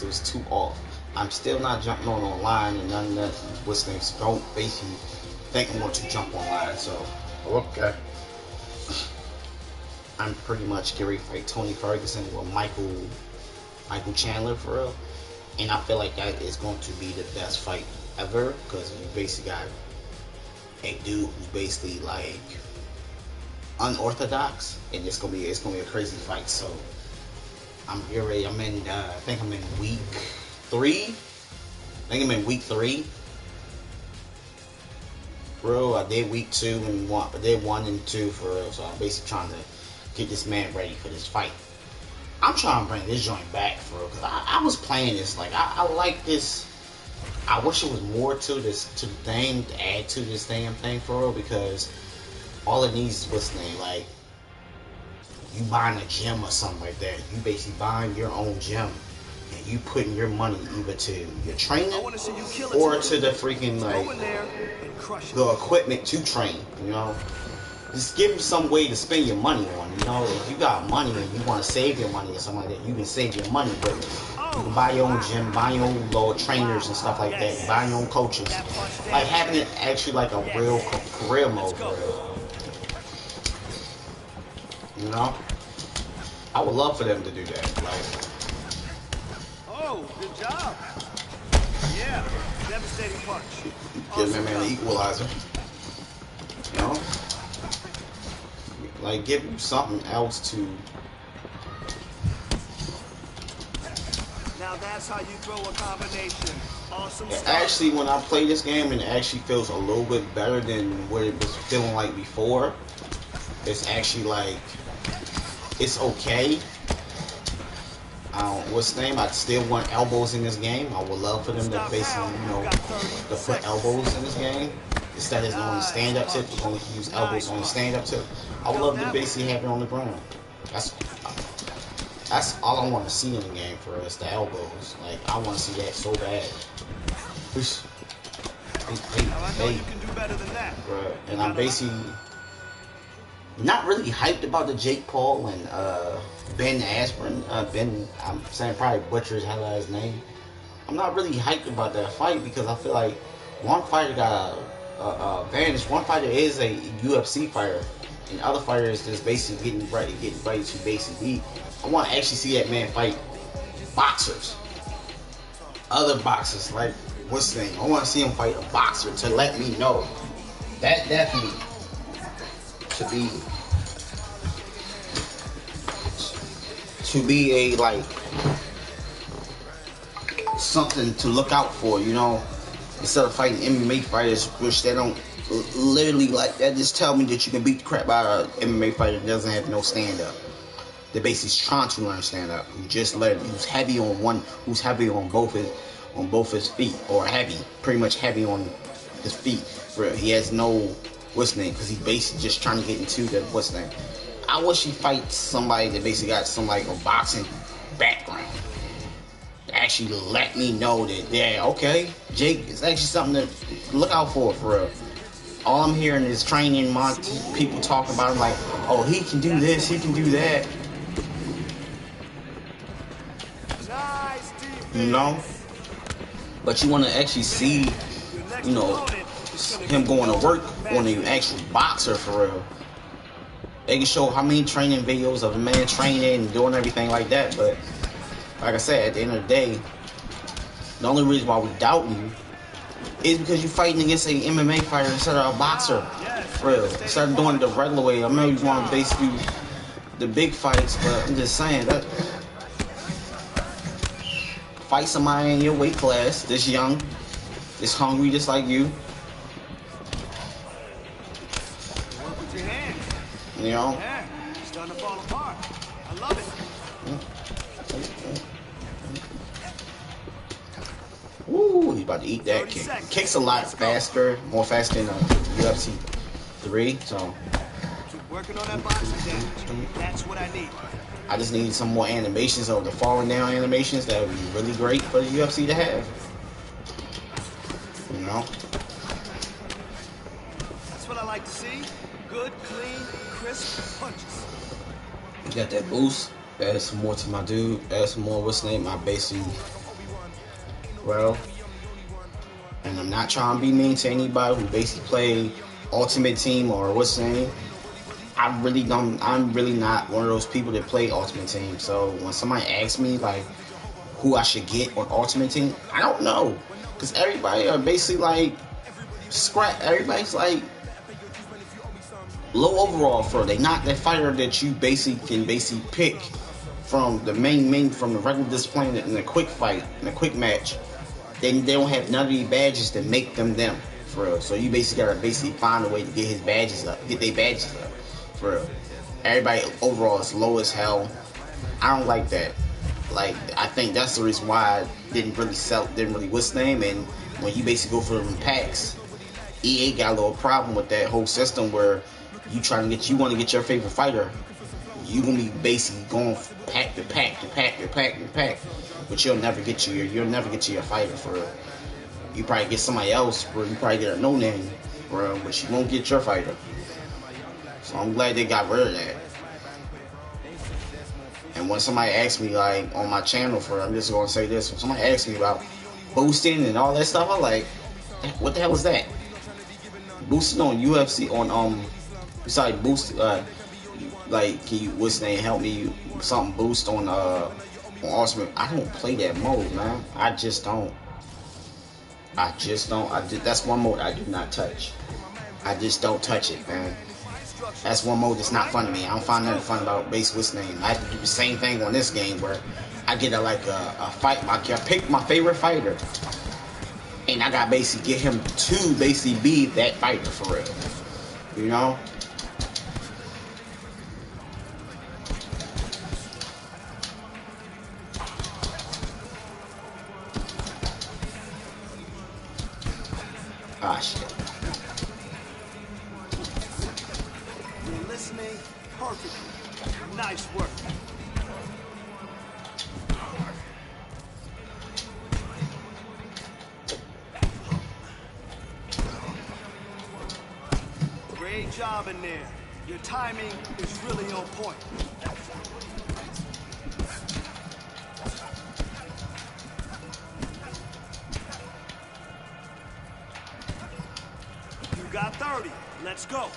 it was too off. I'm still not jumping on online and none of that. What's the name? Don't basically think I'm going to jump online. So okay, I'm pretty much getting ready to fight Tony Ferguson or Michael Chandler for real. And I feel like that is going to be the best fight ever because you basically got a dude who's basically like unorthodox, and it's gonna be a crazy fight. So I'm here ready. I think I'm in week 3. I think I'm in week 3. Bro, I did week 2 and 1. I did 1 and 2 for real. So I'm basically trying to get this man ready for this fight. I'm trying to bring this joint back for real because I was playing this like I like this. I wish there was more to the thing to add to this damn thing for real because all it needs is what's the name, like you buying a gym or something like that. You basically buying your own gym and you putting your money either to your training or to the freaking like the equipment to train, you know. Just give them some way to spend your money on, you know. If you got money and you want to save your money or something like that, you can save your money, but you can buy your own gym, buy your own little trainers and stuff like that, buy your own coaches. Like having it actually like a real career mode for real. You know? I would love for them to do that. Like, oh, good job. Yeah, devastating punch. Give that man the equalizer. You know? Like, give him something else to. Now that's how you throw a combination. Awesome stuff. Actually, when I play this game, it actually feels a little bit better than what it was feeling like before. It's actually like, it's okay. What's the name? I still want elbows in this game. I would love for them to basically, you know, to put elbows in this game. Instead of on the stand-up tip, we're going to use elbows on the stand-up tip. I would love to basically have it on the ground. That's all I want to see in the game for us, the elbows. Like, I want to see that so bad. Hey, bro. And I'm basically not really hyped about the Jake Paul and Ben Askren. I'm saying probably butchers how his name. I'm not really hyped about that fight because I feel like one fighter got a advantage. One fighter is a UFC fighter, and the other fighter is just basically getting ready to basically beat. I want to actually see that man fight boxers, other boxers. Like, what's the name? I want to see him fight a boxer to let me know that definitely to be a like something to look out for, you know, instead of fighting MMA fighters, which they don't literally like that. Just tell me that you can beat the crap out of an MMA fighter that doesn't have no stand up. They're basically trying to learn stand up. Who's heavy on both his feet, or pretty much heavy on his feet. For real. He has no what's name because he's basically just trying to get into the what's name. I wish he fights somebody that basically got some like a boxing background. Actually let me know that, yeah, okay, Jake, it's actually something to look out for real. All I'm hearing is training people talking about him like, oh, he can do this, he can do that. You know? But you want to actually see, you know, him going to work on an actual boxer for real. They can show how many training videos of a man training and doing everything like that, but like I said, at the end of the day, the only reason why we doubt you is because you're fighting against an MMA fighter instead of a boxer. For real. Instead of doing it the regular way. I know you want to basically do the big fights, but I'm just saying that fight somebody in your weight class, this young, this hungry, just like you. Work with your hands. You know? Yeah, it's starting to fall apart. I love it. Woo, he's about to eat that kick. Kick's a lot faster, more faster than UFC 3, so. Keep working on that boxing thing. That's what I need. I just need some more animations of the falling down animations. That would be really great for the UFC to have. You know? That's what I like to see. Good, clean, crisp punches. You got that boost. Add some more to my dude. Add some more, what's the name? I basically Well, and I'm not trying to be mean to anybody who basically play Ultimate Team or what's the name. I really don't. I'm really not one of those people that play Ultimate Team. So when somebody asks me like who I should get on Ultimate Team, I don't know, because everybody are basically like scrap. Everybody's like low overall for. They not that fighter that you basically can pick from the main from the regular discipline in a quick fight, in a quick match. They don't have none of these badges that make them for real. So you basically gotta find a way to get his badges up, get their badges up for real. Everybody overall is low as hell. I don't like that. Like, I think that's the reason why I didn't really what's the name. And when you basically go for them packs, EA got a little problem with that whole system where you want to get your favorite fighter. You gonna be basically going pack to pack to pack to pack to pack, but you'll never get to your fighter for real. You probably get somebody else, bro. You probably get a no name, bro, but you won't get your fighter. So I'm glad they got rid of that. And when somebody asks me, like, on my channel I'm just gonna say this, when somebody asks me about boosting and all that stuff, I'm like, what the hell is that? Boosting on UFC besides boost, like, can you what's the name, help me something boost on Ultimate? I don't play that mode, man. I just don't. That's one mode I do not touch. I just don't touch it, man. That's one mode that's not fun to me. I don't find nothing fun about base what's name. I have to do the same thing on this game where I get a fight. I pick my favorite fighter, and I got basically get him to basically be that fighter for real. You know? Ah, shit. You're listening perfectly. Nice work. Great job in there. Your timing is really on point. You got 30. Let's go.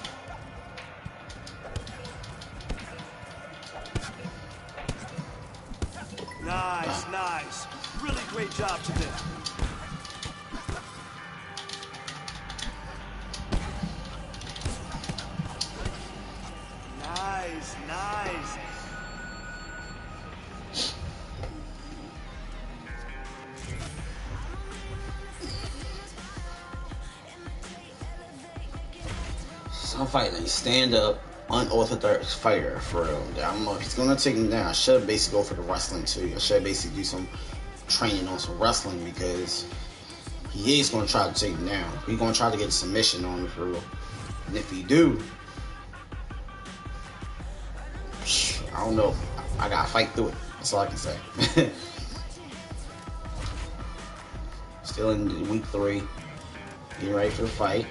Nice, nice. Really great job today. Nice, nice. Some fighting stand up unorthodox fighter for real. I don't know if he's gonna take him down. I should basically go for the wrestling too. I should basically do some training on some wrestling because he is gonna try to take him down. He's gonna try to get a submission on him for real. And if he do, I don't know. I gotta fight through it. That's all I can say. Still in week 3. Getting ready for the fight.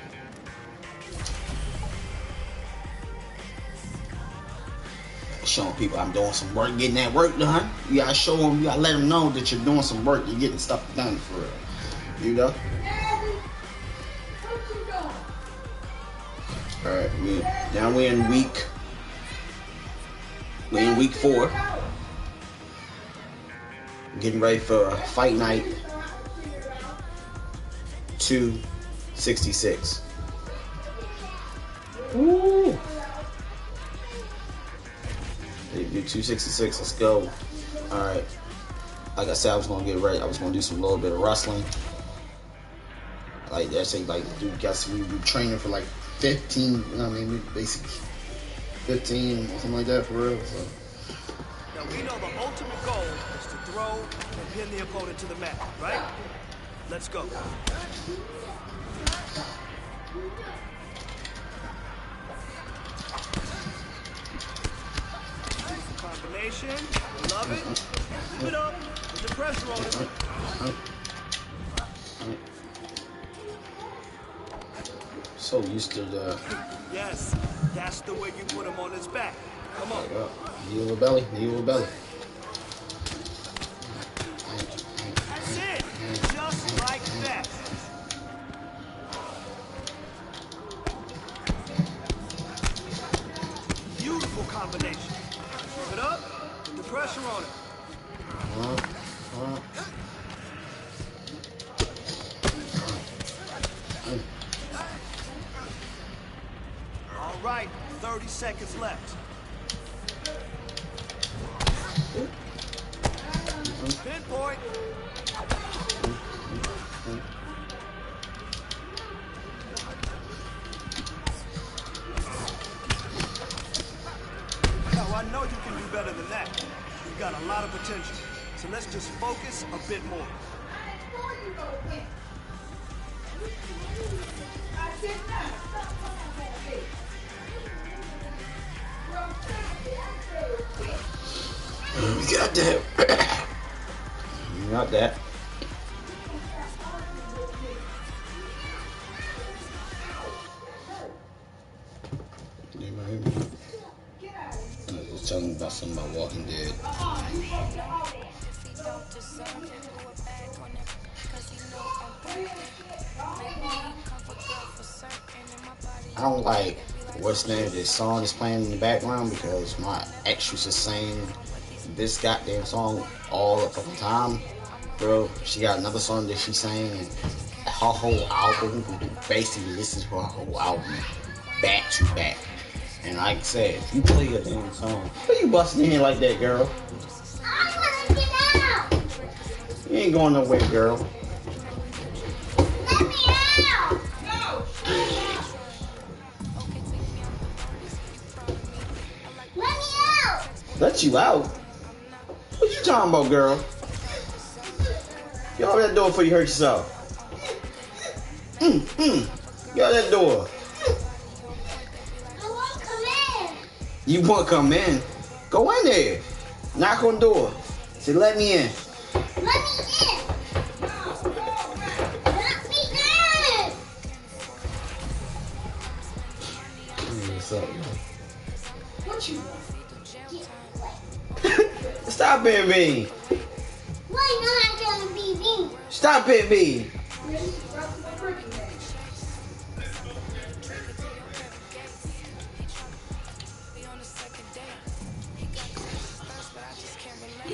Showing people I'm doing some work, getting that work done. You gotta show them, you gotta let them know that you're doing some work, you're getting stuff done for real. You know? Alright, we're in week 4. Getting ready for fight night 266. Woo! Do 266, let's go. Alright. Like I said, I was gonna get ready. I was gonna do some little bit of wrestling. Like I say, like we training for like 15, you know what I mean? Basically 15 or something like that for real. So. Now we know the ultimate goal is to throw and pin the opponent to the mat, right? Let's go. Combination, love it. Keep it up with the pressure on it. So used to the. Yes, that's the way you put him on his back. Come on. Knee over belly, knee over belly. That's it. Just All right, 30 seconds left. Pinpoint. Now, I know you can do better than that. You've got a lot of potential. So let's just focus a bit more. You got that. You got that. I was telling you about something about Walking Dead. I don't like what's the name of this song that's playing in the background because my ex used to sing this goddamn song all the fucking time. Bro, she got another song that she sang and her whole album, we basically listen to her whole album back to back. And like I said, if you play a damn song, why you busting in here like that, girl? I want to get out. You ain't going nowhere, girl. Let me out. No. Let me out. Let you out? What you talking about, girl? Get out that door before you hurt yourself. Get out that door. I won't come in. You want to come in? Go in there. Knock on the door. Say, let me in. Let me in. Let me in. What's up, man? What you want? Stop being mean. Why not gonna be me? Stop it, me.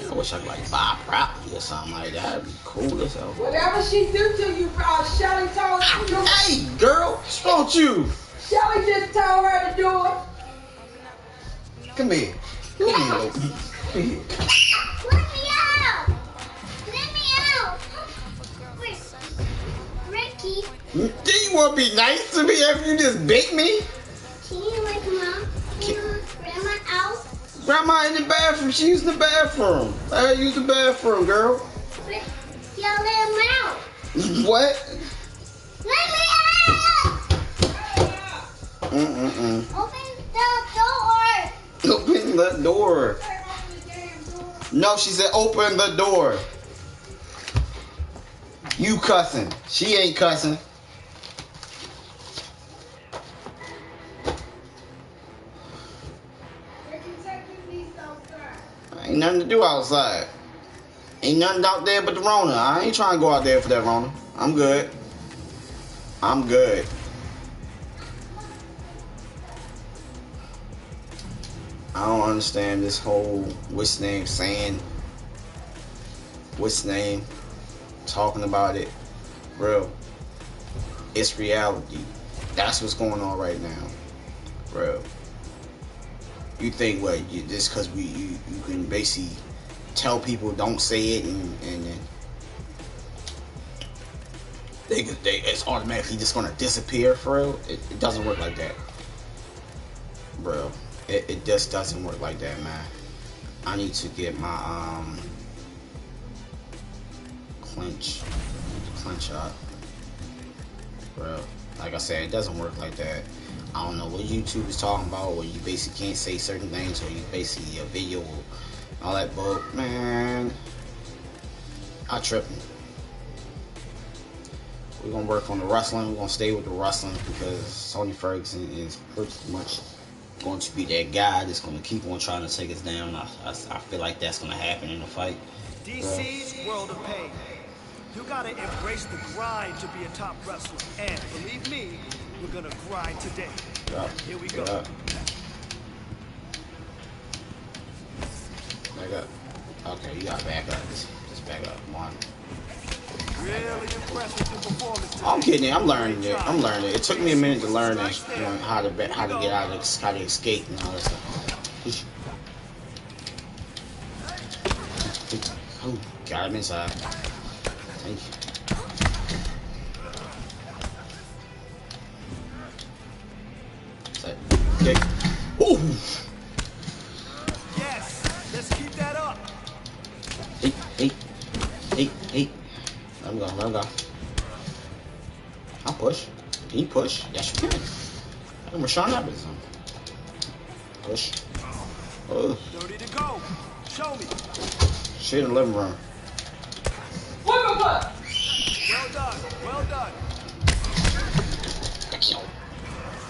I wish I could like buy a property or something like that. That'd be cool as hell. Whatever she do to you, Shelly told you. Hey, girl, what's wrong with you? Shelly just told her to do it. Come here. Come here, Loki. Come here. Let me out. Let me out. Ricky, Do you want to be nice to me after you just bit me? can you let Mom? Can you let Grandma out? Grandma in the bathroom. She used the bathroom. Let her use the bathroom, girl. Y'all let him out. What? Let me out. Open the door. Open the door. No, she said open the door. You cussing. She ain't cussing. Ain't nothing to do outside. Ain't nothing out there but the Rona. I ain't trying to go out there for that Rona. I'm good. I'm good. I don't understand this whole what's name saying, what's name, talking about it. Bro, it's reality. That's what's going on right now. Bro. You think what? Just because you can basically tell people don't say it and it's automatically just gonna disappear for real? It doesn't work like that, bro. It just doesn't work like that, man. I need to get my clench up, bro. Like I said, it doesn't work like that. I don't know what YouTube is talking about, where you basically can't say certain things, or you basically a video, all that, but man, I tripping. We're gonna work on the wrestling. We're gonna stay with the wrestling because Tony Ferguson is pretty much going to be that guy that's gonna keep on trying to take us down. I feel like that's gonna happen in the fight. DC's World of Pain. You gotta embrace the grind to be a top wrestler, and believe me, we're gonna grind today. Here we go. Back up. Okay, you gotta back up. Just back up. I'm kidding. I'm learning it. I'm learning it. It took me a minute to learn that, you know, how to get out of how to escape and all that stuff. Oh, got him inside. Thank you. Okay. Ooh. Yes, let's keep that up. Hey. Let him go. I'll push. Can you push? Yes, you can. I'm Rashawn Evans. Push. Oh. 30 to go. Show me. Shit in the living room. Well done.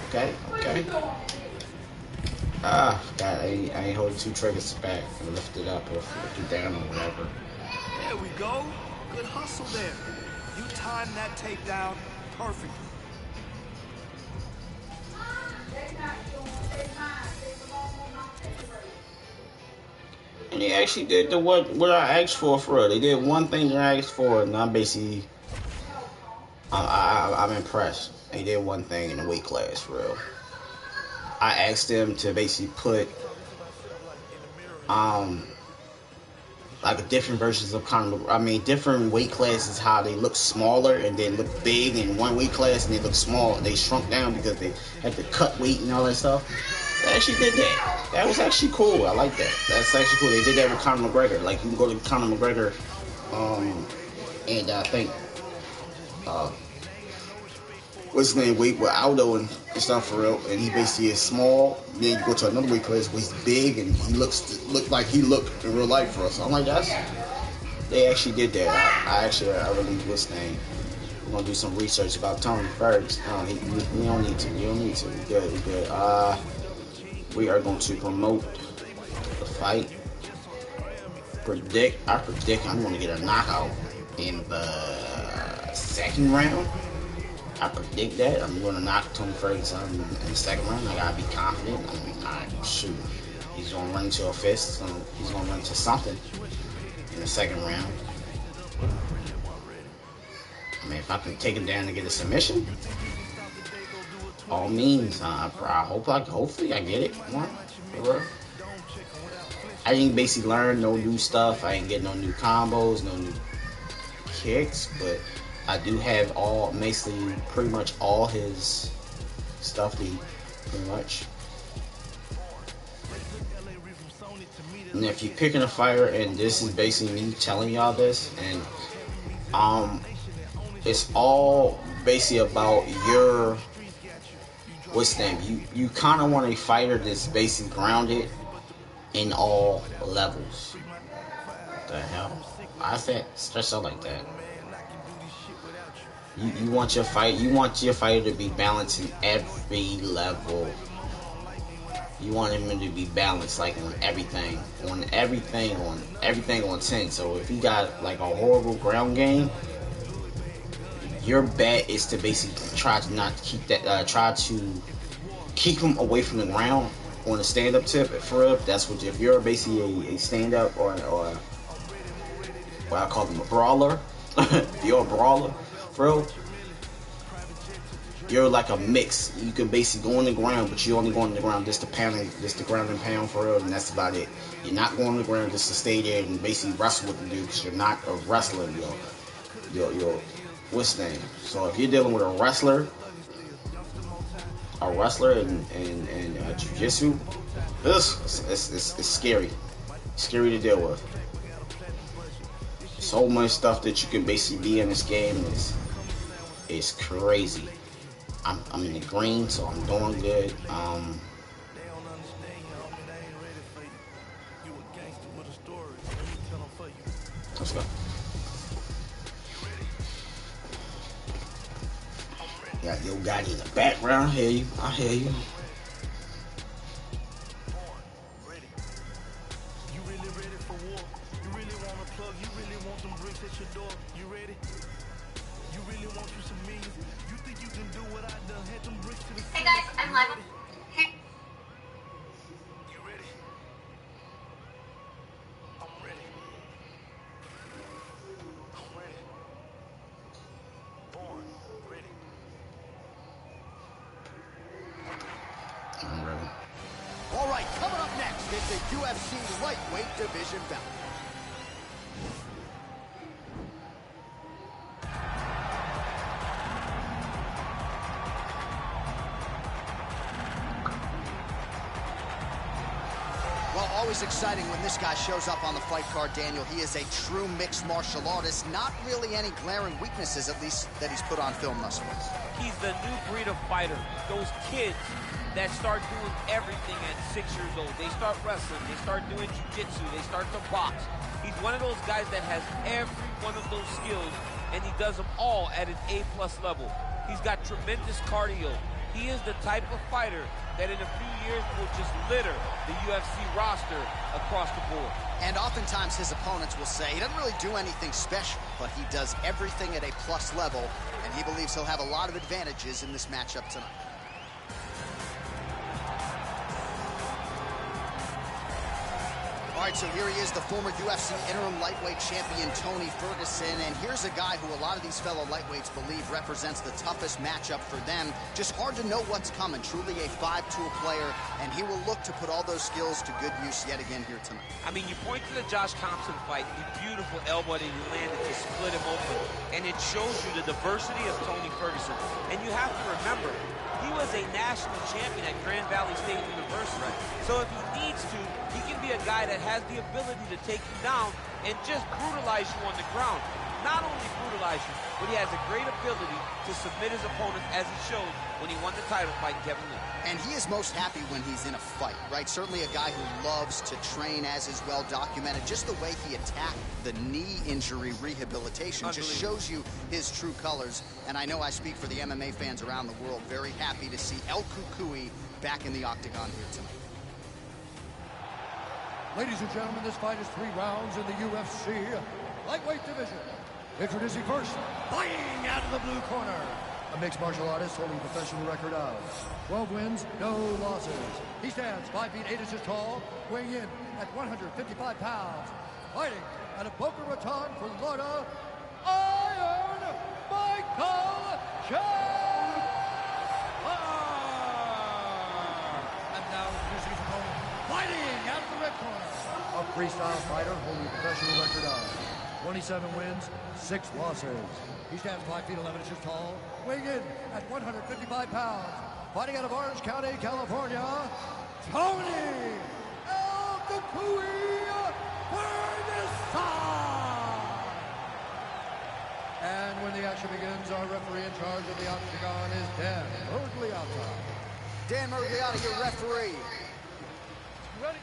Okay. God, I ain't holding two triggers back and lift it up or lift it down or whatever. There we go. Good hustle there. You timed that takedown perfectly. And they actually did what I asked for real. They did one thing that I asked for, and I'm basically I'm impressed. They did one thing in the weight class for real. I asked them to basically put like different versions of different weight classes, how they look smaller and then look big in one weight class, and they look small. They shrunk down because they had to cut weight and all that stuff. They actually did that. That was actually cool. I like that. That's actually cool. They did that with Conor McGregor. Like, you can go to Conor McGregor, and I think what's his name, weight with Aldo and stuff for real, and he basically is small. Then you go to another weight class where he's big and he look like he looked in real life for us. So I'm like, they actually did that. I really what's his name. We're gonna do some research about Tony Ferguson. You don't need to. We're good. We are going to promote the fight. I predict I'm going to get a knockout in the second round. I predict that. I'm going to knock Tony Ferguson in the second round. I got to be confident. Shoot. He's going to run into a fist. He's going to run into something in the second round. I mean, if I can take him down and get a submission, all means, hopefully I get it. Come on. I didn't basically learn no new stuff. I ain't get no new combos, no new kicks, but I do have pretty much all his stuff, pretty much. And if you're picking a fighter, and this is basically me telling y'all this, and it's all basically about your what's the name? You kind of want a fighter that's basically grounded in all levels. What the hell? I said stretch out like that. You want your fighter to be balanced in every level. You want him to be balanced, like on everything on 10. So if he got like a horrible ground game, your bet is to basically try to keep him away from the ground on a stand-up tip. For real, if you're basically a stand-up or what I call them a brawler, if you're a brawler, for real, you're like a mix. You can basically go on the ground, but you only go on the ground just to ground and pound for real, and that's about it. You're not going on the ground just to stay there and basically wrestle with the dude, because you're not a wrestler. You're what's the name? So if you're dealing with a wrestler in jiu-jitsu, it's scary. Scary to deal with. So much stuff that you can basically be in this game is crazy. I'm in the green, so I'm doing good. Let's go. Got your guy in the background. I hear you. You really ready for war? You really want to plug? You really want them bricks at your door? You ready? You really want you some means? You think you can do what I done? Had them bricks to the Hey guys, I'm live. Hey. You ready? I'm ready. I'm ready. Born. Coming up next, it's a UFC lightweight division bout. Well, always exciting when this guy shows up on the fight card, Daniel. He is a true mixed martial artist. Not really any glaring weaknesses, at least, that he's put on film thus far. He's the new breed of fighter. Those kids that start doing everything at 6 years old. They start wrestling, they start doing jiu-jitsu, they start to box. He's one of those guys that has every one of those skills, and he does them all at an A+ level. He's got tremendous cardio. He is the type of fighter that in a few years will just litter the UFC roster across the board. And oftentimes his opponents will say he doesn't really do anything special, but he does everything at a plus level, and he believes he'll have a lot of advantages in this matchup tonight. All right, so here he is, the former UFC interim lightweight champion, Tony Ferguson. And here's a guy who a lot of these fellow lightweights believe represents the toughest matchup for them. Just hard to know what's coming. Truly a five-tool player, and he will look to put all those skills to good use yet again here tonight. I mean, you point to the Josh Thompson fight, the beautiful elbow that he landed to split him open. And it shows you the diversity of Tony Ferguson. And you have to remember, he was a national champion at Grand Valley State University. Right. So if he needs to, he can be a guy that has the ability to take you down and just brutalize you on the ground. Not only brutalize you, but he has a great ability to submit his opponents, as he showed when he won the title fight in Kevin Lee. And he is most happy when he's in a fight, right? Certainly a guy who loves to train, as is well documented. Just the way he attacked the knee injury rehabilitation just shows you his true colors. And I know I speak for the MMA fans around the world, very happy to see El Cucuy back in the octagon here tonight. Ladies and gentlemen, this fight is 3 rounds in the UFC lightweight division. Introducing first, fighting out of the blue corner, a mixed martial artist holding a professional record of 12 wins, no losses. He stands 5 feet 8 inches tall, weighing in at 155 pounds. Fighting out of Boca Raton, Florida, Iron Michael Chandler. And now introducing his opponent, fighting out of the red corner, a freestyle fighter holding a professional record of 27 wins, 6 losses. He stands 5 feet 11 inches tall, weighing in at 155 pounds. Fighting out of Orange County, California, Tony El Cucuy Ferguson. And when the action begins, our referee in charge of the octagon is Dan Murgliata. Dan Murgliata, your referee. Ready?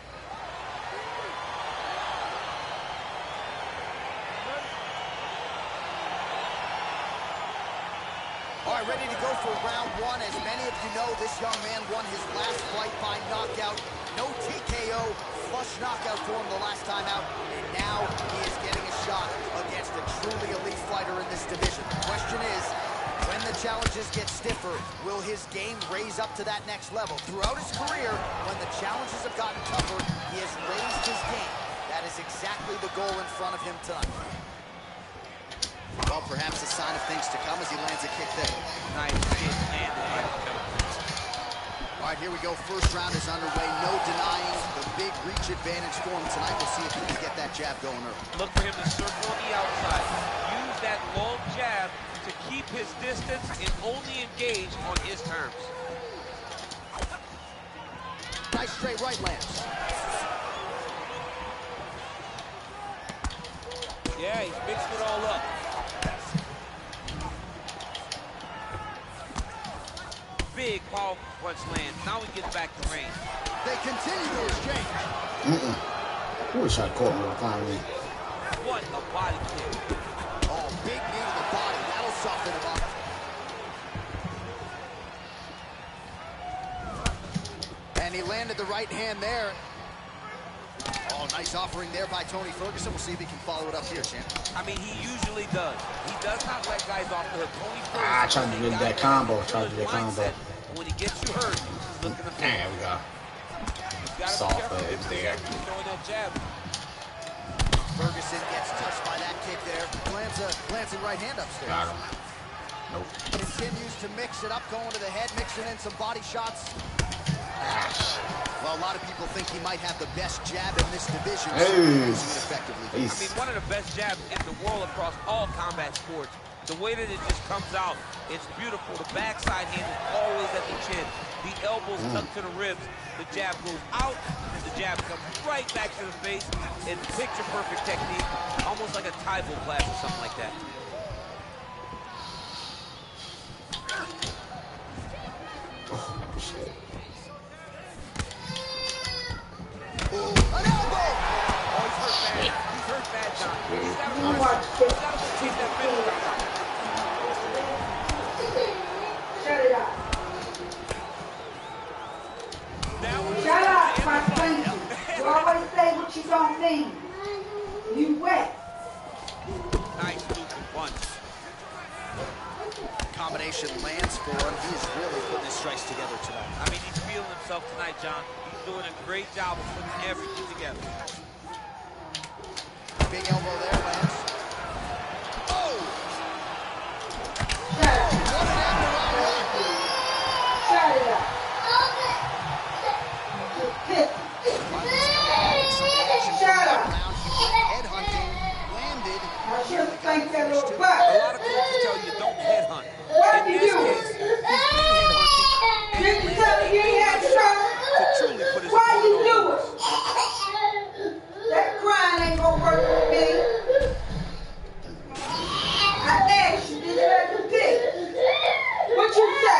All right, ready to go for round 1. As many of you know, this young man won his last fight by knockout. No TKO, flush knockout for him the last time out. And now he is getting a shot against a truly elite fighter in this division. The question is, when the challenges get stiffer, will his game raise up to that next level? Throughout his career, when the challenges have gotten tougher, he has raised his game. That is exactly the goal in front of him tonight. Well, perhaps a sign of things to come as he lands a kick there. Nice kick, landed. All right, here we go. First round is underway. No denying the big reach advantage for him tonight. We'll see if he can get that jab going early. Look for him to circle on the outside. Use that long jab to keep his distance and only engage on his terms. Nice straight right lands. Yeah, he's mixed it all up. Big, powerful punch lands. Now he gets back to range. They continue to exchange. I wish I caught him with a flying knee. What a body kick. Oh, big knee to the body. That'll soften him up. And he landed the right hand there. Oh, nice offering there by Tony Ferguson. We'll see if he can follow it up here, champ. I mean, he usually does. He does not let guys off the hook. Tony Ferguson. Trying to get that combo. Trying to get that combo. When he gets you hurt, he's looking to There we go. Soft edge there. Throwing that jab. Ferguson gets touched by that kick there. Lands a right hand upstairs. Got him. Nope. Continues to mix it up, going to the head, mixing in some body shots. Well, a lot of people think he might have the best jab in this division. Hey. Using it effectively. I mean, one of the best jabs in the world across all combat sports. The way that it just comes out, it's beautiful. The backside hand is always at the chin. The elbows tucked to the ribs. The jab goes out. The jab comes right back to the face. It's picture-perfect technique, almost like a Taibo class or something like that. Oh, shit. An elbow! Oh, he's hurt bad. He's hurt bad, John. He's got to take that finish. Shut it up. Now Shut up, my friend. You always say what you don't mean. You wet. Nice looping punch. Combination lands for him. He is really putting his strikes together tonight. I mean, he's feeling himself tonight, John. He's doing a great job of putting everything together. Big elbow there, Lance. Oh! Shut up. What an end to round one. Shut it up. Piss. Shut up. Head hunting, landed. I just think that little A butt. lot of coaches tell you don't headhunt. What In you this do? case, he's been headhunting. And Didn't you he tell me you ain't had landed trouble? to truly put his Why you opponent do on. it? That crying ain't gonna work with me. I asked you, did you let you pick? What you say?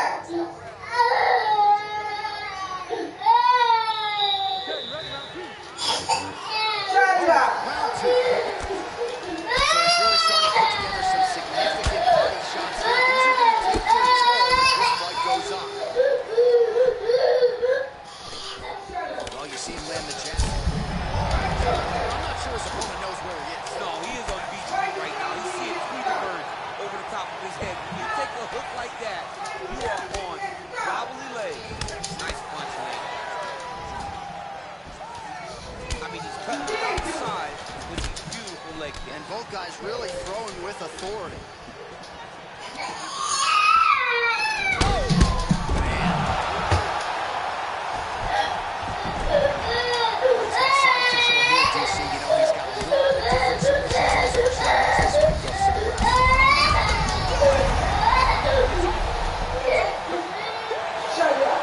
Shut it up. Round two. So he's really starting to put together some significant body shots here. These are going to take their toll as this fight goes on. Well, you see him land the jab. I'm not sure his opponent knows where he is. No, he is on beach right now. He's seeing Tweety Bird over the top of his head. When you take a hook like that, you are on wobbly legs. Nice punch land. I mean, he's cutting outside with these beautiful leg kicks. And both guys really throwing with authority. He's got side control here, DC. You know, he's got a little bit different submissions also, especially once this one gets to the ground. Shut it up.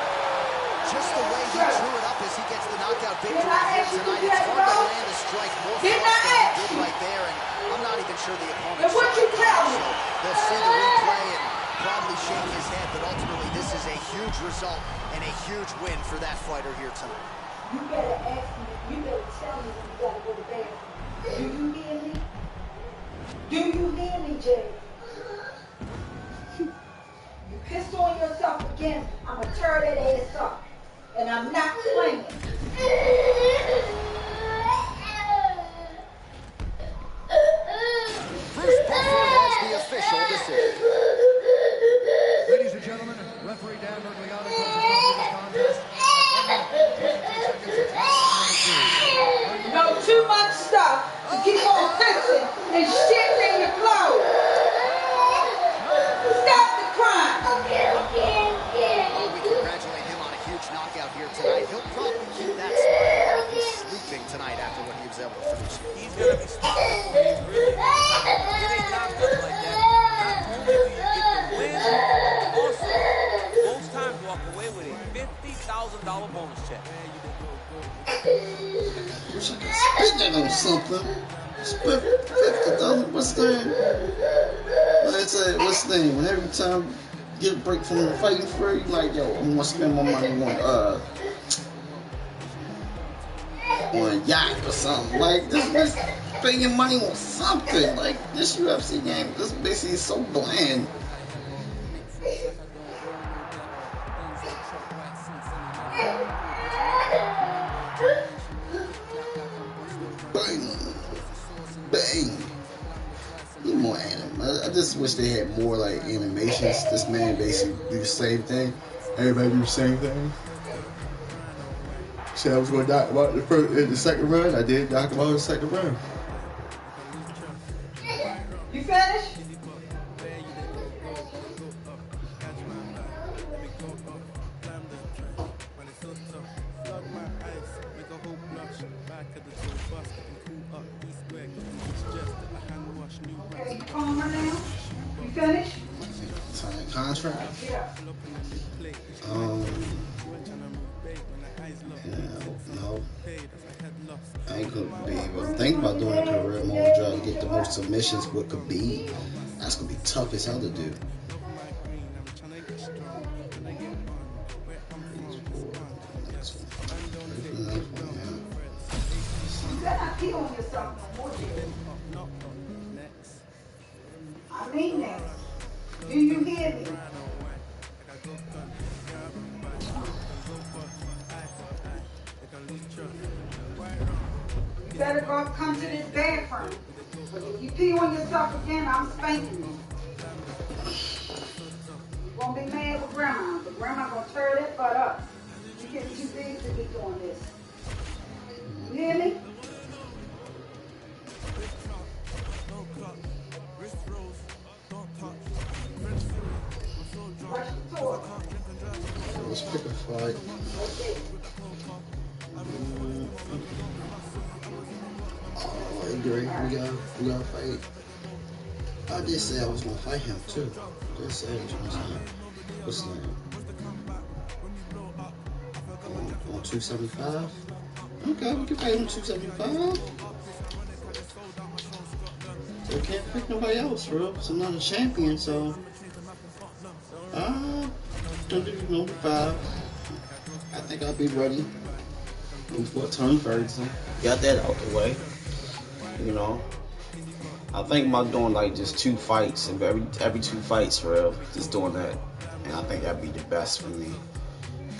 Just the way he drew it up as he gets the knockout victory here tonight, it's hard to land a strike more fast than he did right there, and I'm not even sure the opponent And what saw you it tell coming, me? so they'll see the replay and probably shake his head, but ultimately this is a huge result and a huge win for that fighter here tonight. You better ask me, you better tell me when you gotta go to bed. Do you hear me? Do you hear me, Jay? You piss on yourself again, I'ma tear that ass up. And I'm not playing. Bruce Buffer has the official decision. Ladies and gentlemen, referee Dan Bergliano calls a stop to this contest at 1 minute, 22 seconds of round number 2. No, too much stuff to keep on pissing and shitting in your clothes. Stop the crime. Well, we congratulate him on a huge knockout here tonight. He'll probably keep that smile on. He's sleeping tonight after what he was able to finish. He's going to be smiling when he's really get a knockout like that. Not only do you get the win, also, most times walk away with a $50,000 bonus check. Wish I could spend that on something. Spend $50. What's the name? Let's say, what's the name? When every time you get a break from the fighting free, like, yo, I'm gonna spend my money on a yacht or something. Like, just spend your money on something. Like, this UFC game, this basically is so bland. Bang. Bang. Need more anime. I just wish they had more like animations. This man basically do the same thing. Everybody do the same thing. Said I was going to talk about the second run. I did talk about the second run. You finished? contract? No. I ain't gonna be able to think about doing a career mode drug to get the most submissions with Khabib. That's gonna be tough as hell to do. You better not pee on yourself no more, dear. I mean that. Do you hear me? You better go come to this bathroom. But if you pee on yourself again, I'm spanking you. You're gonna be mad with grandma, but grandma gonna tear that butt up. You getting too big to be doing this. You hear me? Brush the toilet. Let's pick a fight. Oh, I agree. We gotta fight. I did say I was gonna fight him too. Just said it. What's his name? On 275? Okay, we can fight him 275. So we can't pick nobody else, bro. So I'm not a champion, so 295. I think I'll be ready before Tony Ferguson. Got that out the way. You know, I think about doing like just 2 fights, and every 2 fights, for real, just doing that, and I think that'd be the best for me.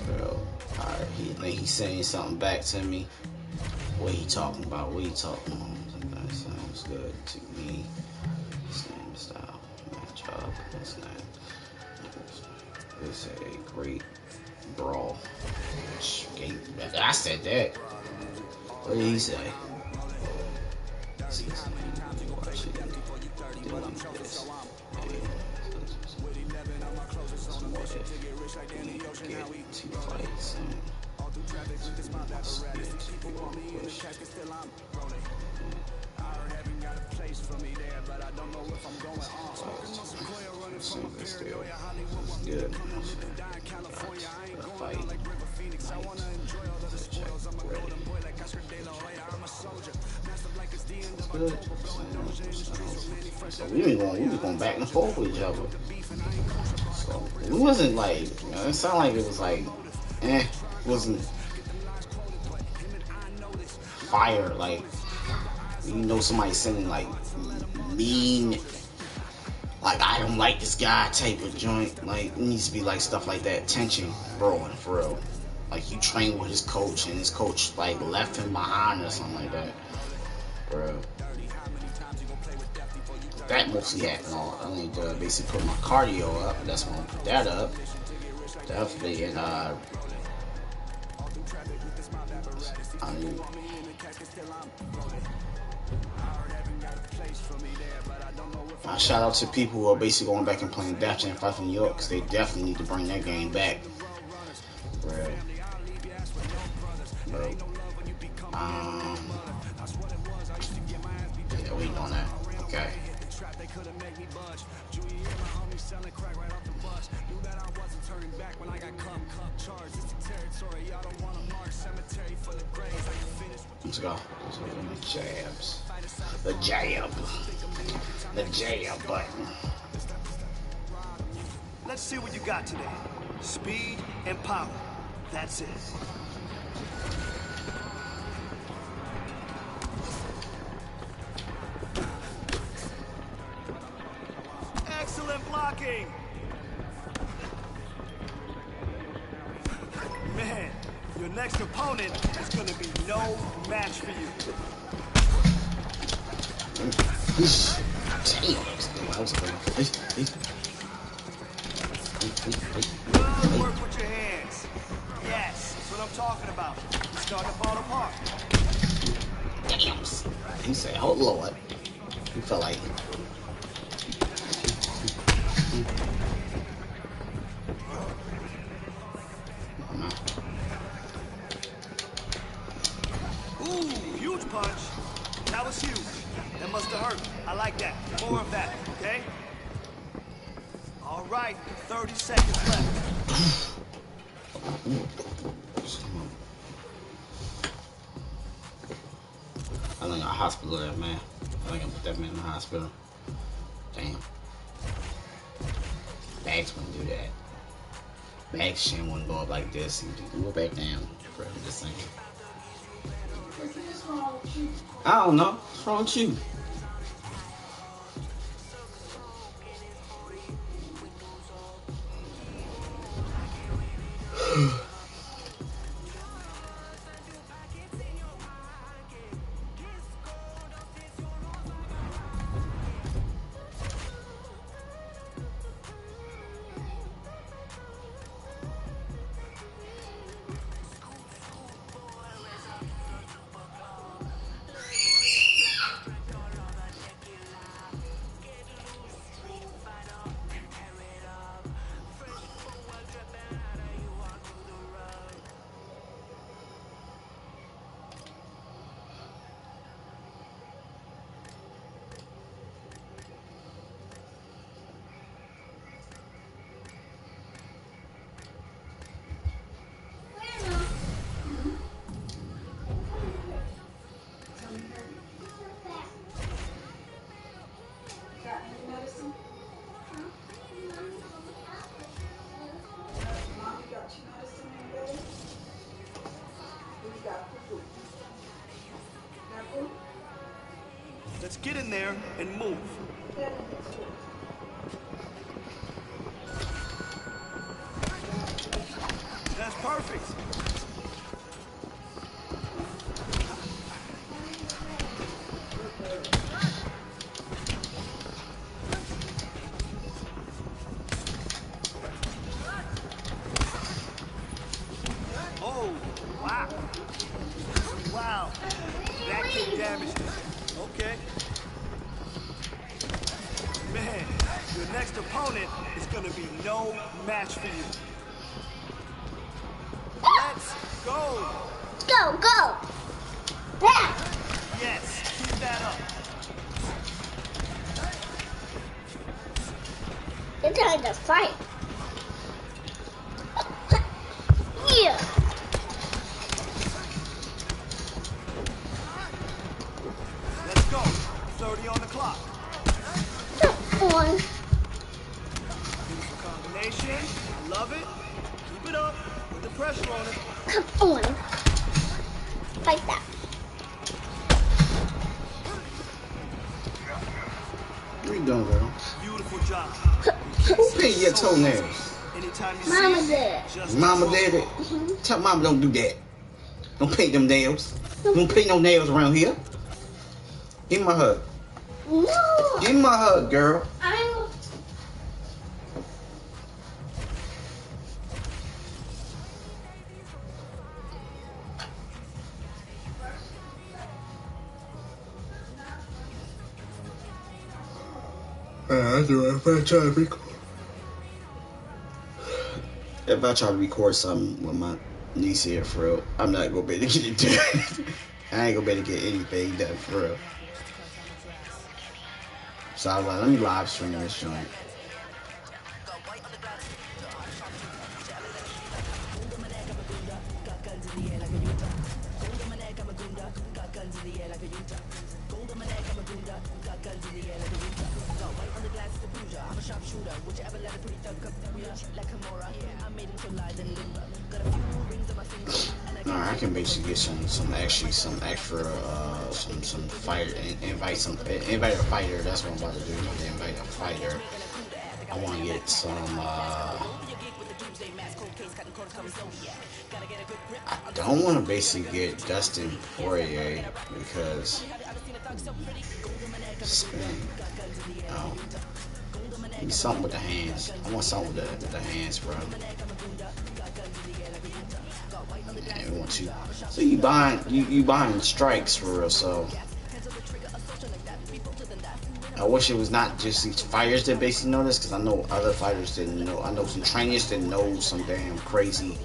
For real. Alright, he's saying something back to me. What he talking about? What he talking about? That sounds good to me. Same style, matchup. What's that? It's a great brawl. I said that. What did he say? Good. Good. So we were going back and forth with each other. So it wasn't like, it sounded like it was like, it wasn't fire. Like, you know, somebody saying like mean, like I don't like this guy type of joint. Like it needs to be like stuff like that, tension brewing for real. Like you train with his coach and his coach like left him behind or something like that, bro. That mostly happened. I need to basically put my cardio up. That's when I put that up. Definitely, and shout out to people who are basically going back and playing Death Jam 5 in New York, because they definitely need to bring that game back. Bro. Yeah, waiting on that. Okay. Let's go. Jabs. The jab. The jab button. Let's see what you got today. Speed and power. That's it. Excellent blocking. Man, your next opponent is going to be no match for you. Damn, that was Good work with your hands. Yes, that's what I'm talking about. It's starting to fall apart. Damn. He said, oh Lord. He felt like Ooh, huge punch. That was huge. That must have hurt. I like that. More of that, okay? All right. right, 30 seconds left. I think I hospital that man. I think I put that man in the hospital. Damn. Bags wouldn't do that. Bags shouldn't want to go up like this. You go back down. For this thing. What's wrong with you? I don't know. What's wrong with you? Got any medicine? Mommy got you medicine in bed? What you got for food? Got food? Let's get in there and move. That in the store. That's perfect. Oh, wow. Wow. That kick damaged it. Okay. Man, your next opponent is gonna be no match for you. Let's go. Go, go. Back. Yes, keep that up. They're trying to fight. Yeah. Let's go. 30 on the clock. Come on. Beautiful combination. Love it. Keep it up. Put the pressure on it. Come on. Like that. What are you doing, girl? Beautiful job. Who painted your toenails? Anytime you Mama see did. it, just Mama did it. Tell Mama don't do that. Don't paint them nails. Don't paint no nails around here. Give me my hug. No. Give me my hug, girl. I'm. I do it. If I try to record something with my niece here, for real, I'm not gonna be able to get it done. I ain't gonna be able to get anything done, for real. So I was like, let me live stream this joint. Alright, I can basically get some extra fighter, invite a fighter. That's what I'm about to do. Invite a fighter. I want to get some. I don't want to basically get Dustin Poirier because spin. Oh, give me something with the hands. I want something with the hands, bro. Yeah, we want to. So you buying strikes for real. So I wish it was not just these fighters that basically know this, because I know other fighters didn't know. I know some trainers didn't know some damn crazy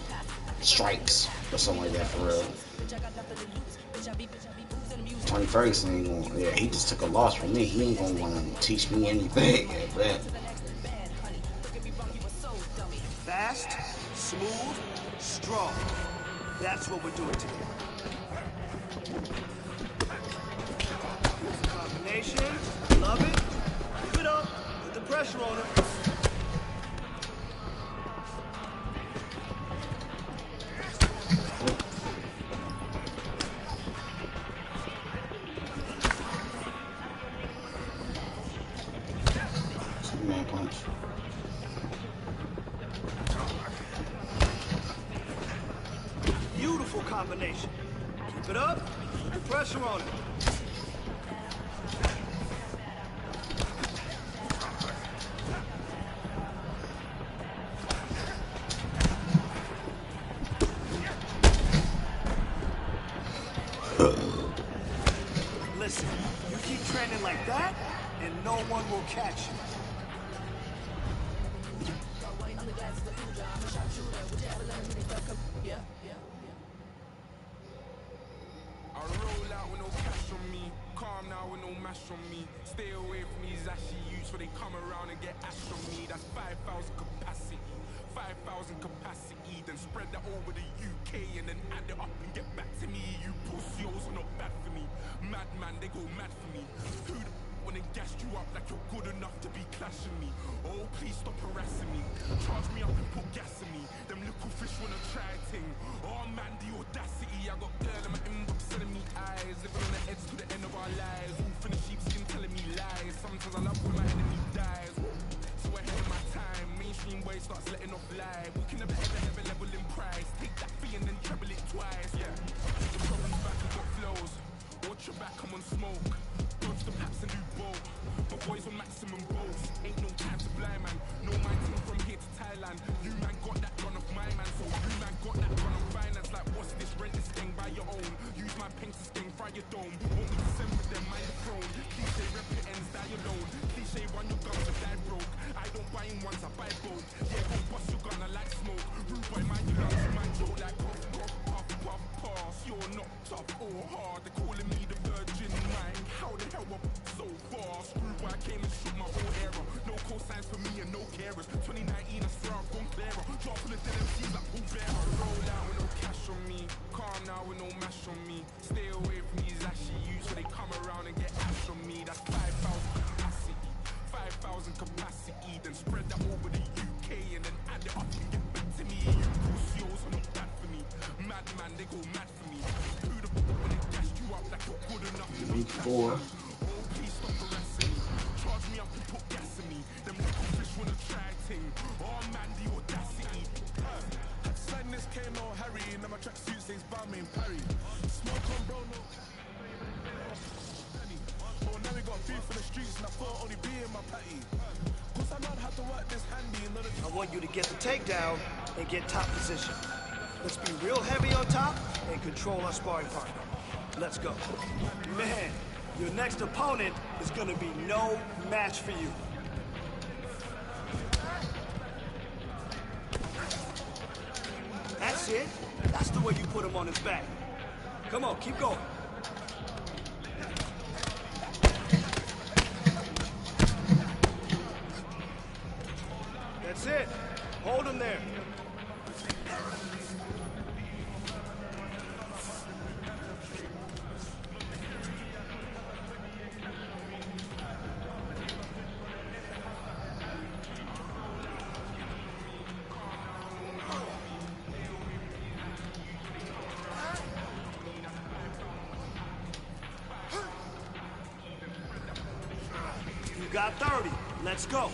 strikes or something like that for real. Tony Ferguson ain't gonna, yeah, he just took a loss from me. He ain't gonna want to teach me anything. But fast, smooth, strong. That's what we're doing today. Combination, love it. Keep it up, put the pressure on it. Man punch. Beautiful combination. Keep it up, put the pressure on it. Listen, you keep training like that, and no one will catch you. I roll out with no cash on me, calm now with no mash on me. Stay away from these ashy youths where they come around and get ash on me. That's 5,000 capacity, 5,000 capacity. Then spread that over the UK and then add it up and get back to me. You pussios are not bad for me. Madman, they go mad for me. Who the when they gassed you up like you're good enough to be clashing me? Oh, please stop harassing me. Charge me up and put gas in me. Them little fish wanna try ting. Oh man, the audacity. I got girl in my inbox telling me eyes. Living on the edge to the end of our lives. Wolf in the sheepskin telling me lies. Sometimes I love when my enemy dies. So ahead of my time, mainstream way starts letting off live. We can never ever level in price. Take that fee and then treble it twice. Yeah, the problem's back, I've got flows. Watch your back, I'm on smoke. Dodge the paps and do both. My boys on maximum both. Ain't no time to blind man. No my team from here to Thailand. You man got that gun off my man. So you man got that gun on finance. Like what's this? Rent this thing by your own. Use my pink to sting, fry your dome. Want me to send with them, mind the throne. Cliche rep your ends, die alone. Cliche run your guns and die broke. I don't buy in ones, I buy both. Yeah, go bust your gun, I like smoke. Rude boy, mind your lungs, you mind joke like puff, puff, puff, puff, pass. You're not tough or hard. They're calling me the virgin mind. How the hell up so far? Screw boy, I came and shook my whole era. No cosigns for me and no carers. 2019, I swear I've gone clearer. Drop full of dead MCs like who bear. I roll out with no cash on me. Calm now with no mash on me. Stay away from these ashy youths so they come around and get ash on me. That's 5,000 capacity, 5,000 capacity. Then spread that over the UK and then add it up and get back to me. You pussios are not bad for me. Madman, they go mad for me. Who the when they gassed you up like you're good enough to be WaR Ep.4. Oh, please stop harassing me. Charge me up and put gas in me. Them little fish wanna try ting. Oh man, the audacity. Sadness came no Harry. Now my tracksuit says Balmain Parry. Smoke on bro, no. Oh, now we got beef in the streets and I thought only be in my patty. Cause I learned how to work this handy. I want you to get the takedown and get top position. Let's be real heavy on top and control our sparring partner. Let's go. Man, your next opponent is gonna be no match for you. That's it. That's the way you put him on his back. Come on, keep going. That's it. Hold him there. You got 30. Let's go.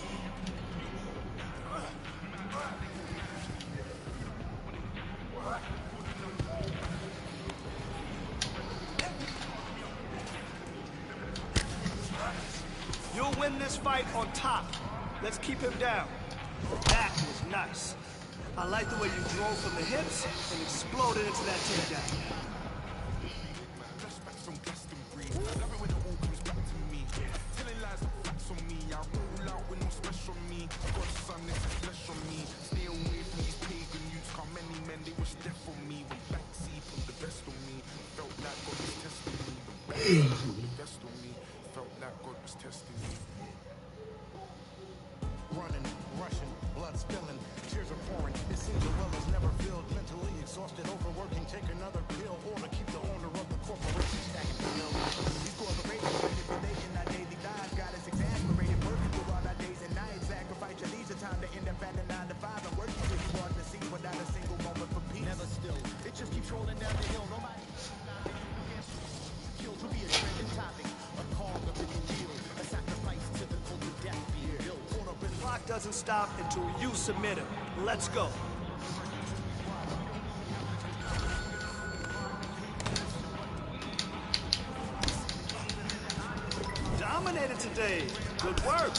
You'll win this fight on top. Let's keep him down. That was nice. I like the way you drove from the hips and exploded into that takedown. Flashbacks from Glastonbury. Love it when it all comes back to me. Telling lies and facts on me. I roll out with no special on me. God's son, this is flesh on me. Stay away from these pagan youths. How many men they wish death on me. When Banksy put the best on me. Felt like God was testing me. When Banksy put the best on me. Felt like God was testing me. Running, rushing, blood spilling, tears tears are pouring. It seems the well is never filled. Mentally exhausted, overworking, take another pill or to keep the owner of the corporation stacking the bill. These corporations manipulating our daily lives got us exasperated, working through all our days and nights. Sacrifice your leisure time to end up at a 9 to 5 and working till you want to see without a single moment for peace. Never still. It just keeps rolling down the hill. Nobody killed to be a trending topic. A call of the deal. A sacrifice to the cult of death being built. The clock doesn't stop until you submit it. Let's go. Dominated today. Good work.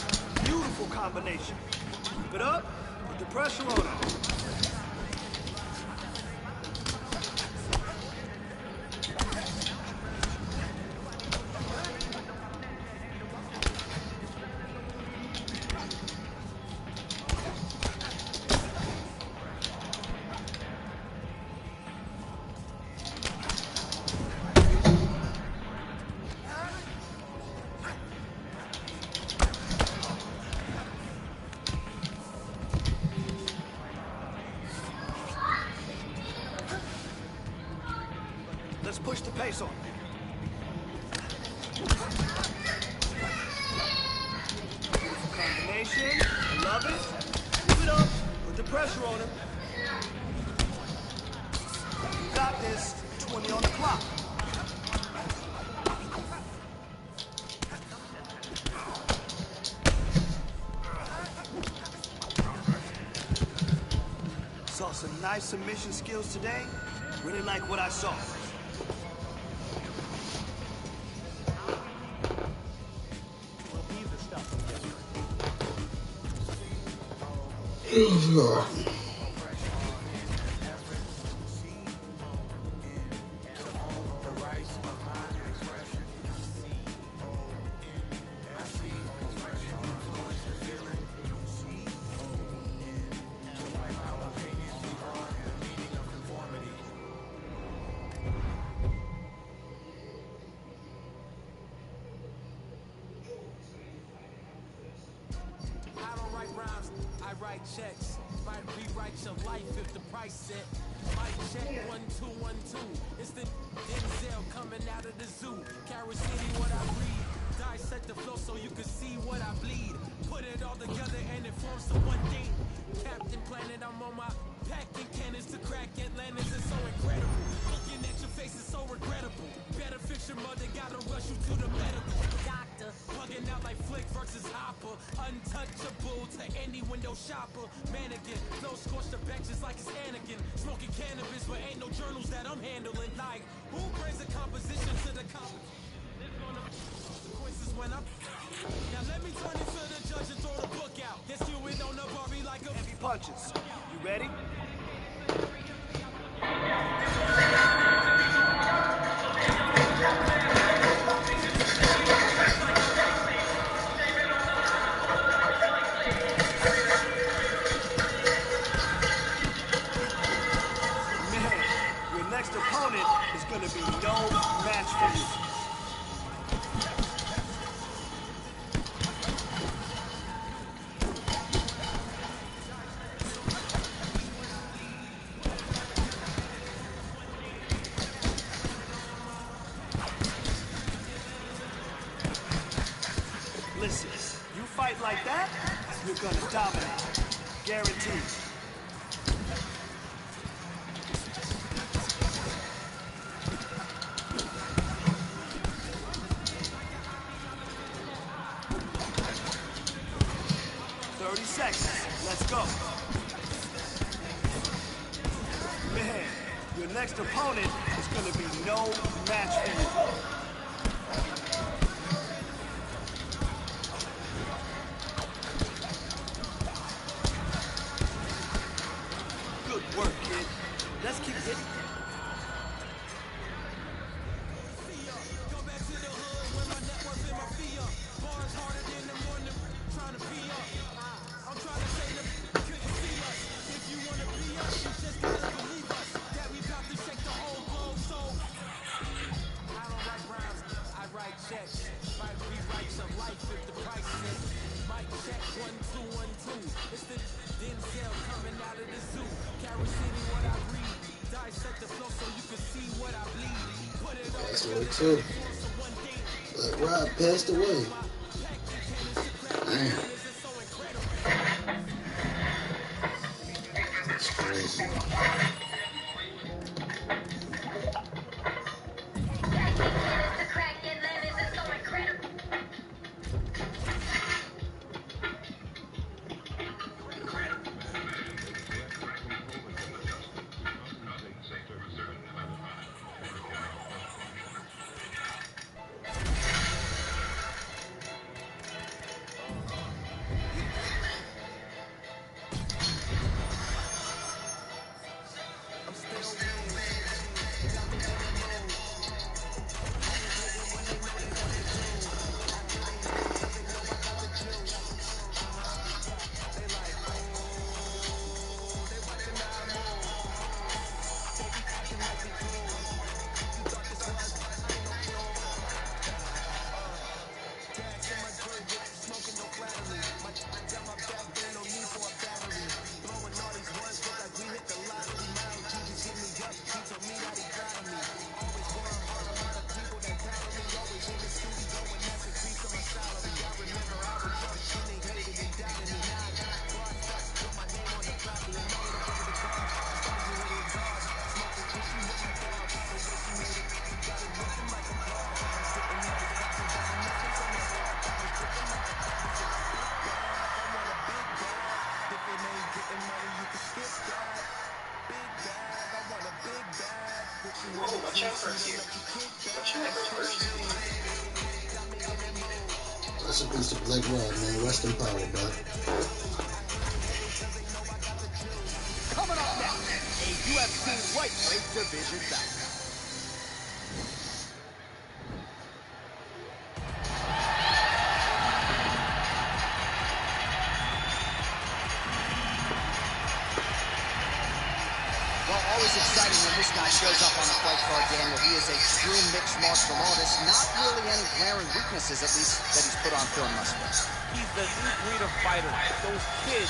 Beautiful combination. Keep it up. Put the pressure on it. Let's push the pace on. Beautiful combination. I love it. Keep it up. Put the pressure on him. You got this. 20 on the clock. Saw some nice submission skills today. Really like what I saw. I write checks, might rewrite your life if the price set. Mic check 1 2 1 2. It's the Denzel coming out of the zoo. Kerosene what I breathe. Dissect the flow so you can see what I bleed. Put it all together and it forms the one thing. Captain Planet, I'm on my packing cannons to crack Atlantis. It's so incredible. Looking at your face is so regrettable. Better fix your mother, gotta rush you to the medical doctor. Plugging out like Flick versus Hopper. Untouchable to any window shopper. Mannequin, no scorched the benches like it's Anakin. Smoking cannabis, but ain't no journals that I'm handling. Like, who brings the composition to the consequences when I'm... Now let me turn it to the judge and throw the book out. This you it on the Barbie like a... Heavy punches. You ready? Next opponent is going to be no match for you. Listen, you fight like that, you're going to dominate. Guaranteed. Let's go. Man, your next opponent is going to be no match for you. Good work, kid. Let's keep hitting. Checks, might rewrite your life if the price is. Mic check 1 2 212. It's the Denzel coming out of the zoo. Kerosene what I breathe. Dissect the flow so you can see what I bleed. Put it all Passed away together too. in form so one day. But Rob passed away. Damn. That's crazy. That's a piece of Black Rod, man. Rest in power, bud. Coming up next, a UFC lightweight division bout. Well, always exciting when this guy shows up on the fight card, Daniel. He is a true mixed martial artist. Not really any glaring weaknesses, at least, that he's put on film thus far. He's the new breed of fighter. Those kids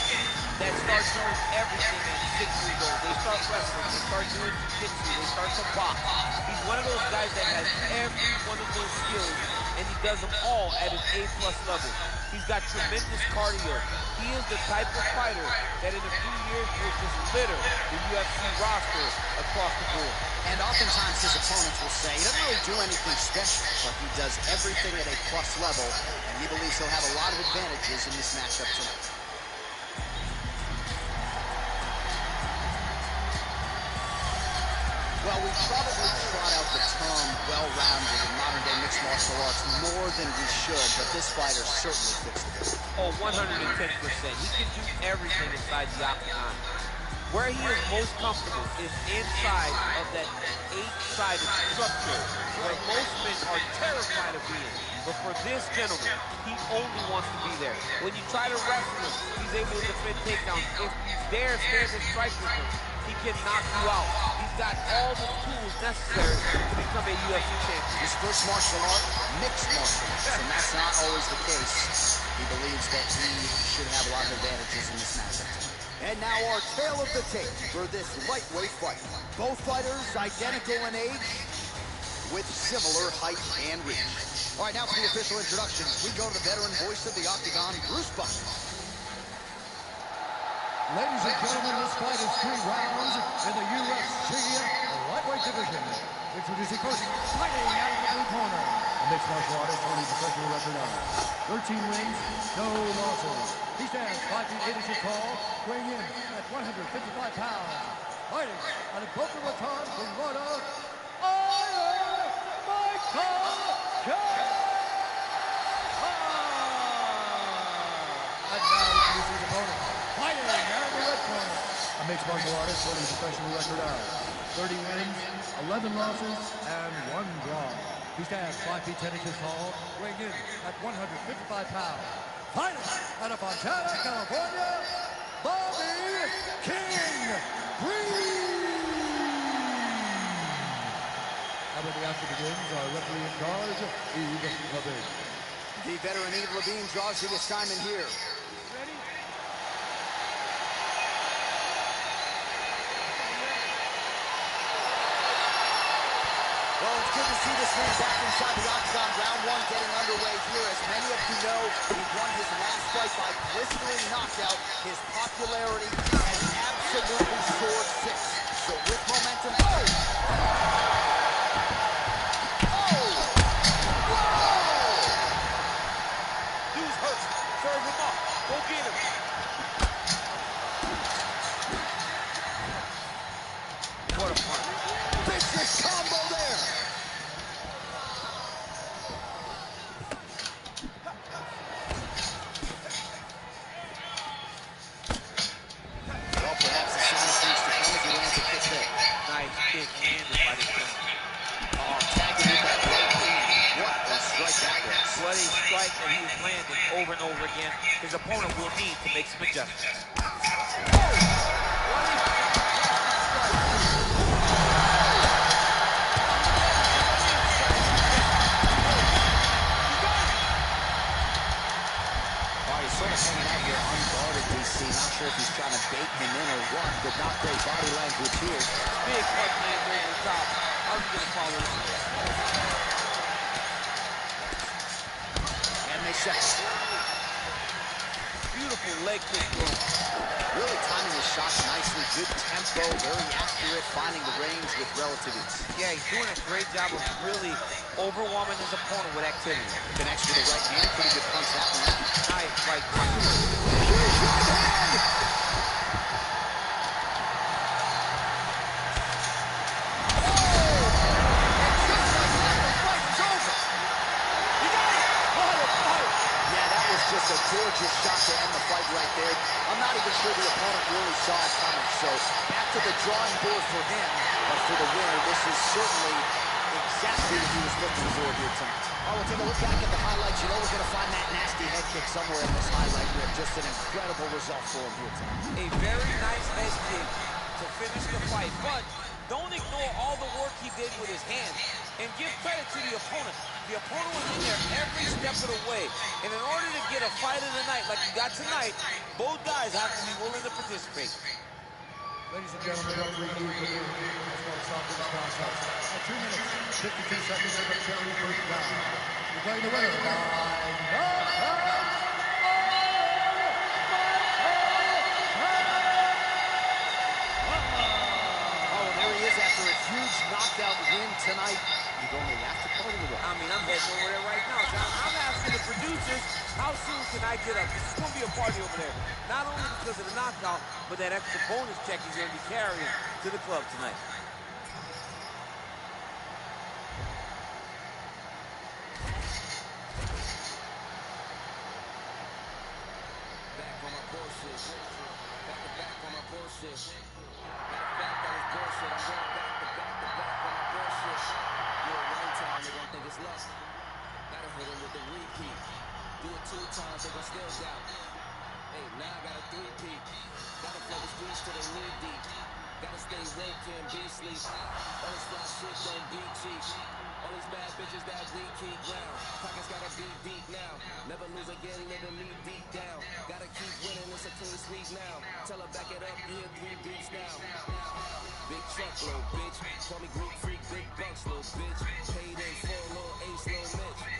that start doing everything at 6 years old. They start wrestling, they start doing jiu-jitsu, they start to box. He's one of those guys that has every one of those skills, and he does them all at an A+ level. He's got tremendous cardio. He is the type of fighter that in a few years will just litter the UFC roster across the board. And oftentimes his opponents will say he doesn't really do anything special, but he does everything at a plus level, and he believes he'll have a lot of advantages in this matchup tonight. Well, we probably trot out the term well-rounded in modern-day mixed martial arts more than we should, but this fighter certainly fits the bill. Oh, 110%. He can do everything inside the octagon. Where he is most comfortable is inside of that 8-sided structure where most men are terrified of being. But for this gentleman, he only wants to be there. When you try to wrestle him, he's able to defend takedowns. If you dare stand and strike with him, he can knock you out. He's got all the tools necessary to become a UFC champion. His first martial art, mixed martial arts, and that's not always the case. He believes that he should have a lot of advantages in this matchup tonight. And now our tale of the tape for this lightweight fight. Both fighters identical in age, with similar height and reach. All right, now for the official introductions. We go to the veteran voice of the Octagon, Bruce Buffer. Ladies and gentlemen, this fight is 3 rounds in the UFC lightweight division. Introducing first, fighting out of the blue corner. A mixed martial artist holding professional record of 13 wins, no losses. He stands 5 feet 8 inches tall, weighing in at 155 pounds. Fighting out of Boca Raton, Florida, and now introducing his opponent, fighting out of the red corner. A mixed martial artist holding a professional record of 30 wins, 11 losses, and 1 draw. He stands 5 feet 10 inches tall, weighing in at 155 pounds. Fighting out of Fontana, California, Bobby King Green. And when the action begins, our referee in charge, Eve Levine. The veteran Eve Levine draws the assignment here. Ready? man back inside the octagon. Round one getting underway here. As many of you know, he won his last fight by blistering knockout. His popularity has absolutely soared since. So with momentum, oh! Dude's hurt. Serve him up. Go get him. What a punch. Vicious combo there. Well, perhaps a sign of things to come as he lands a kick there. Nice kick landed by this gentleman. Oh, tagging with that right hand. What a strike that was. What a strike that he is landing over and over again. His opponent will need to make some adjustments. Sort of hanging out here unguarded, DC. Not sure if he's trying to bait him in or what, but not great body language here. Big punch lands over the top. How's he gonna follow this? And they set. Beautiful leg kick throw. Really timing his shots nicely. Good tempo, very accurate, finding the range with relative ease. Yeah, he's doing a great job of really overwhelming his opponent with activity. Connects with the right hand. Pretty good punch that one out. Nice right punch. Huge right hand! Just a gorgeous shot to end the fight right there. I'm not even sure the opponent really saw it coming. So back to the drawing board for him. But for the winner, this is certainly exactly what he was looking for here tonight. Oh, we'll take a look back at the highlights. You know we're going to find that nasty head kick somewhere in this highlight reel. Just an incredible result for him here tonight. A very nice head kick to finish the fight. But don't ignore all the work he did with his hands. And give credit to the opponent. The opponent was in there every step of the way. And in order to get a fight of the night like you got tonight, both guys have to be willing to participate. Ladies and gentlemen, referee Louis Perdue has called a stop to this contest at 2 minutes, 52 seconds of the cherry first round. Declaring the winner by knockout. After a huge knockout win tonight, you're going to the after party to what? I mean, I'm heading over there right now, John. I'm asking the producers, how soon can I get up? This is going to be a party over there. Not only because of the knockout, but that extra bonus check he's going to be carrying to the club tonight. Back for my bullshit. Back for my bullshit. Back that is bullshit. I'm going back to back for my bullshit. Do it one time, they gon' think it's luck. Gotta hit him with the repeat. Do it 2 times, they gon' still doubt. Hey, now I got a 3-peat. Gotta flood the streets till they knee deep. Gotta stay woke, can't be sleep. All this fly shit don't be cheap. All these bad bitches that we keep round. Pockets gotta be deep now. Never lose again, living me deep down. Gotta keep winning, it's a clean sweep now. Tell her back it up, you hear 3 beats now. Big truck, little bitch. Call me Greek freak, big bucks, little bitch. Paid in full, little ace, little Mitch.